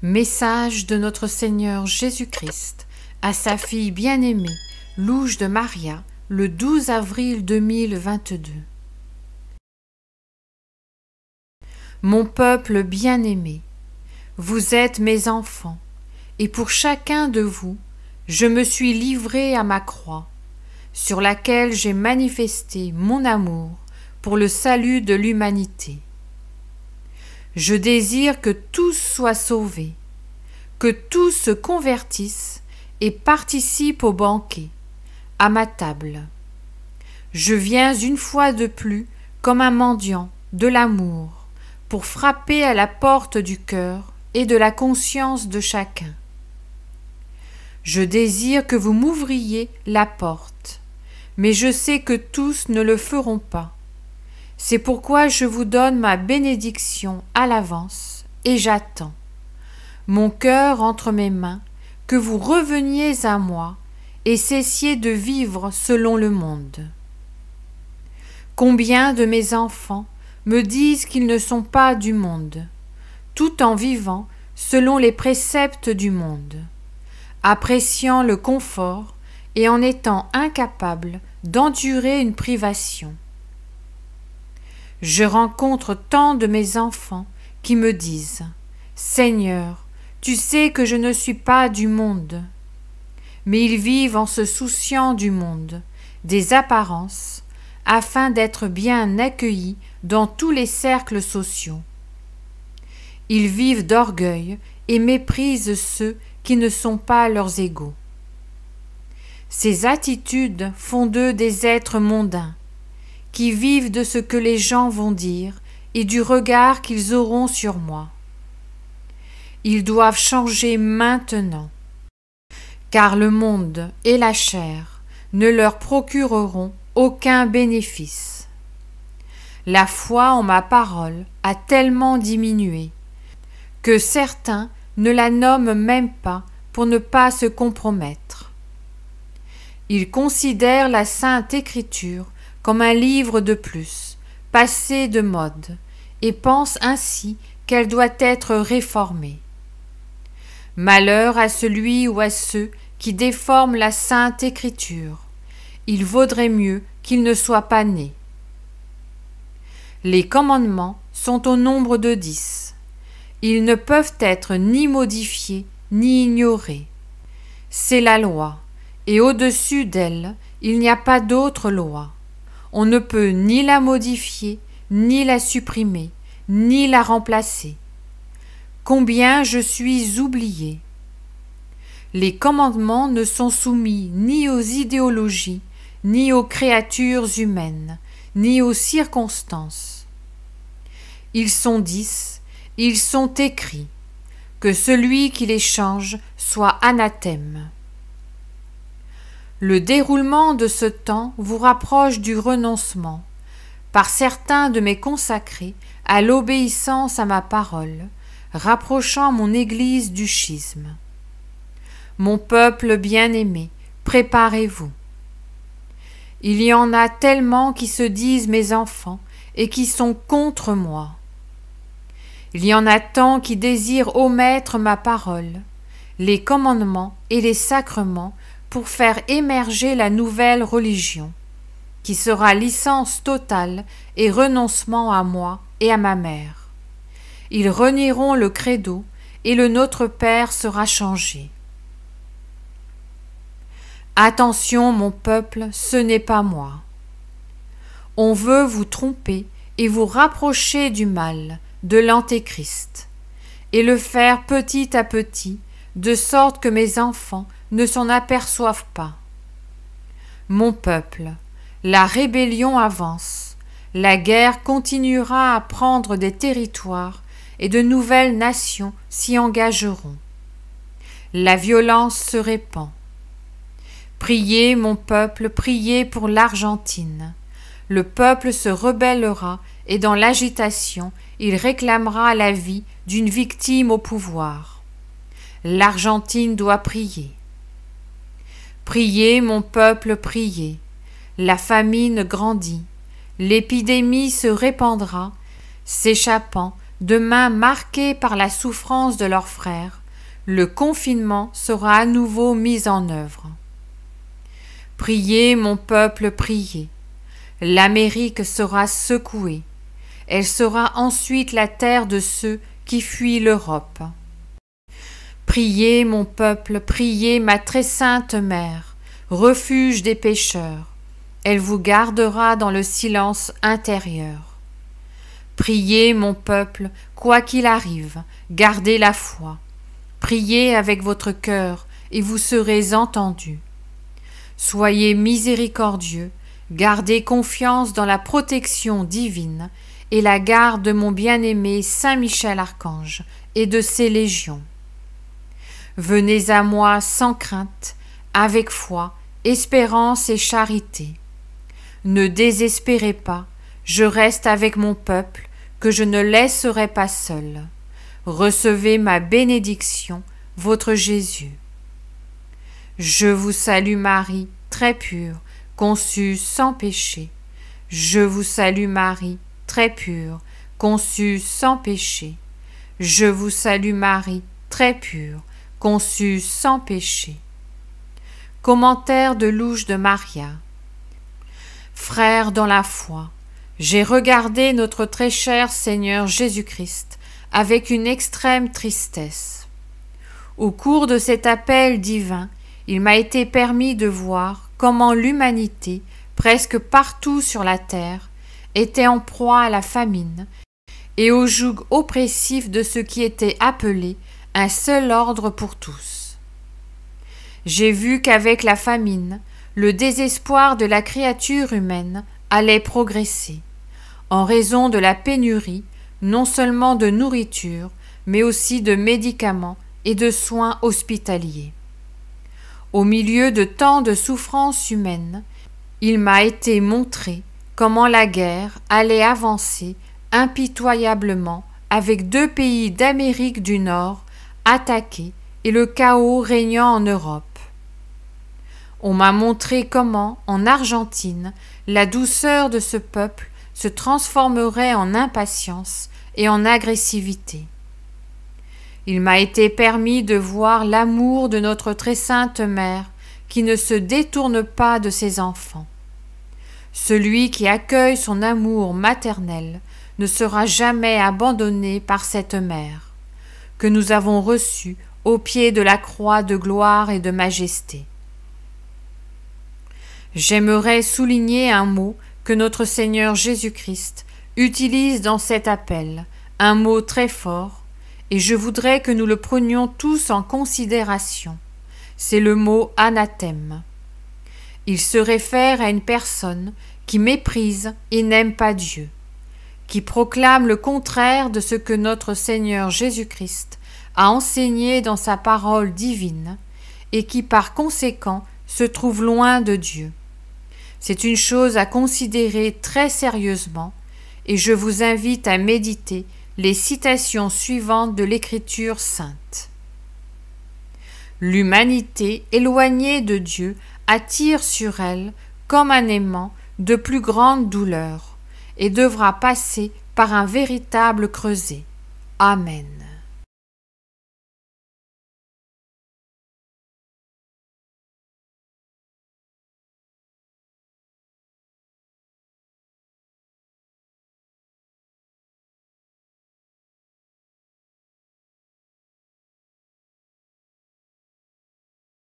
Message de notre Seigneur Jésus-Christ à sa fille bien-aimée, Louche de Maria, le 12 avril 2022. Mon peuple bien-aimé, vous êtes mes enfants, et pour chacun de vous, je me suis livré à ma croix, sur laquelle j'ai manifesté mon amour pour le salut de l'humanité. Je désire que tous soient sauvés, que tous se convertissent et participent au banquet, à ma table. Je viens une fois de plus comme un mendiant de l'amour pour frapper à la porte du cœur et de la conscience de chacun. Je désire que vous m'ouvriez la porte, mais je sais que tous ne le feront pas. C'est pourquoi je vous donne ma bénédiction à l'avance et j'attends, mon cœur entre mes mains, que vous reveniez à moi et cessiez de vivre selon le monde. Combien de mes enfants me disent qu'ils ne sont pas du monde, tout en vivant selon les préceptes du monde, appréciant le confort et en étant incapables d'endurer une privation. Je rencontre tant de mes enfants qui me disent « Seigneur, tu sais que je ne suis pas du monde ». Mais ils vivent en se souciant du monde, des apparences, afin d'être bien accueillis dans tous les cercles sociaux. Ils vivent d'orgueil et méprisent ceux qui ne sont pas leurs égaux. Ces attitudes font d'eux des êtres mondains, qui vivent de ce que les gens vont dire et du regard qu'ils auront sur moi. Ils doivent changer maintenant, car le monde et la chair ne leur procureront aucun bénéfice. La foi en ma parole a tellement diminué que certains ne la nomment même pas pour ne pas se compromettre. Ils considèrent la Sainte Écriture comme un livre de plus, passé de mode, et pensent ainsi qu'elle doit être réformée. Malheur à celui ou à ceux qui déforment la Sainte Écriture. Il vaudrait mieux qu'ils ne soient pas nés. Les commandements sont au nombre de 10. Ils ne peuvent être ni modifiés ni ignorés. C'est la loi, et au-dessus d'elle, il n'y a pas d'autre loi. On ne peut ni la modifier, ni la supprimer, ni la remplacer. Combien je suis oublié! Les commandements ne sont soumis ni aux idéologies, ni aux créatures humaines, ni aux circonstances. Ils sont 10, ils sont écrits, que celui qui les change soit anathème. Le déroulement de ce temps vous rapproche du renoncement, par certains de mes consacrés, à l'obéissance à ma parole, rapprochant mon Église du schisme. Mon peuple bien-aimé, préparez-vous. Il y en a tellement qui se disent mes enfants et qui sont contre moi. Il y en a tant qui désirent omettre ma parole, les commandements et les sacrements pour faire émerger la nouvelle religion, qui sera licence totale et renoncement à moi et à ma mère. Ils renieront le credo et le Notre Père sera changé. Attention, mon peuple, ce n'est pas moi. On veut vous tromper et vous rapprocher du mal, de l'Antéchrist, et le faire petit à petit, de sorte que mes enfants ne s'en aperçoivent pas. Mon peuple, la rébellion avance, la guerre continuera à prendre des territoires et de nouvelles nations s'y engageront. La violence se répand. Priez, mon peuple, priez pour l'Argentine. Le peuple se rebellera et dans l'agitation, il réclamera la vie d'une victime au pouvoir. L'Argentine doit prier. Priez, mon peuple, priez. La famine grandit, l'épidémie se répandra, s'échappant demain marqués par la souffrance de leurs frères, le confinement sera à nouveau mis en œuvre. Priez, mon peuple, priez. L'Amérique sera secouée. Elle sera ensuite la terre de ceux qui fuient l'Europe. Priez, mon peuple, priez ma très sainte mère, refuge des pécheurs. Elle vous gardera dans le silence intérieur. Priez, mon peuple, quoi qu'il arrive, gardez la foi. Priez avec votre cœur et vous serez entendus. Soyez miséricordieux, gardez confiance dans la protection divine et la garde de mon bien-aimé Saint Michel Archange et de ses légions. Venez à moi sans crainte, avec foi, espérance et charité. Ne désespérez pas, je reste avec mon peuple, que je ne laisserai pas seul. Recevez ma bénédiction, votre Jésus. Je vous salue Marie, très pure, conçue sans péché. Je vous salue Marie, très pure, conçue sans péché. Je vous salue Marie, très pure, conçue sans péché. Commentaire de Louche de Maria. Frères dans la foi, j'ai regardé notre très cher Seigneur Jésus-Christ avec une extrême tristesse. Au cours de cet appel divin, il m'a été permis de voir comment l'humanité, presque partout sur la terre, était en proie à la famine et au joug oppressif de ce qui était appelé un seul ordre pour tous. J'ai vu qu'avec la famine, le désespoir de la créature humaine allait progresser, en raison de la pénurie non seulement de nourriture, mais aussi de médicaments et de soins hospitaliers. Au milieu de tant de souffrances humaines, il m'a été montré comment la guerre allait avancer impitoyablement avec 2 pays d'Amérique du Nord attaqués et le chaos régnant en Europe. On m'a montré comment, en Argentine, la douceur de ce peuple se transformerait en impatience et en agressivité. Il m'a été permis de voir l'amour de notre très sainte mère qui ne se détourne pas de ses enfants. Celui qui accueille son amour maternel ne sera jamais abandonné par cette mère, que nous avons reçue au pied de la croix de gloire et de majesté. J'aimerais souligner un mot que notre Seigneur Jésus-Christ utilise dans cet appel, un mot très fort, et je voudrais que nous le prenions tous en considération. C'est le mot anathème. Il se réfère à une personne qui méprise et n'aime pas Dieu, qui proclame le contraire de ce que notre Seigneur Jésus-Christ a enseigné dans sa parole divine et qui par conséquent se trouve loin de Dieu. C'est une chose à considérer très sérieusement et je vous invite à méditer les citations suivantes de l'Écriture sainte. L'humanité éloignée de Dieu attire sur elle, comme un aimant, de plus grandes douleurs et devra passer par un véritable creuset. Amen.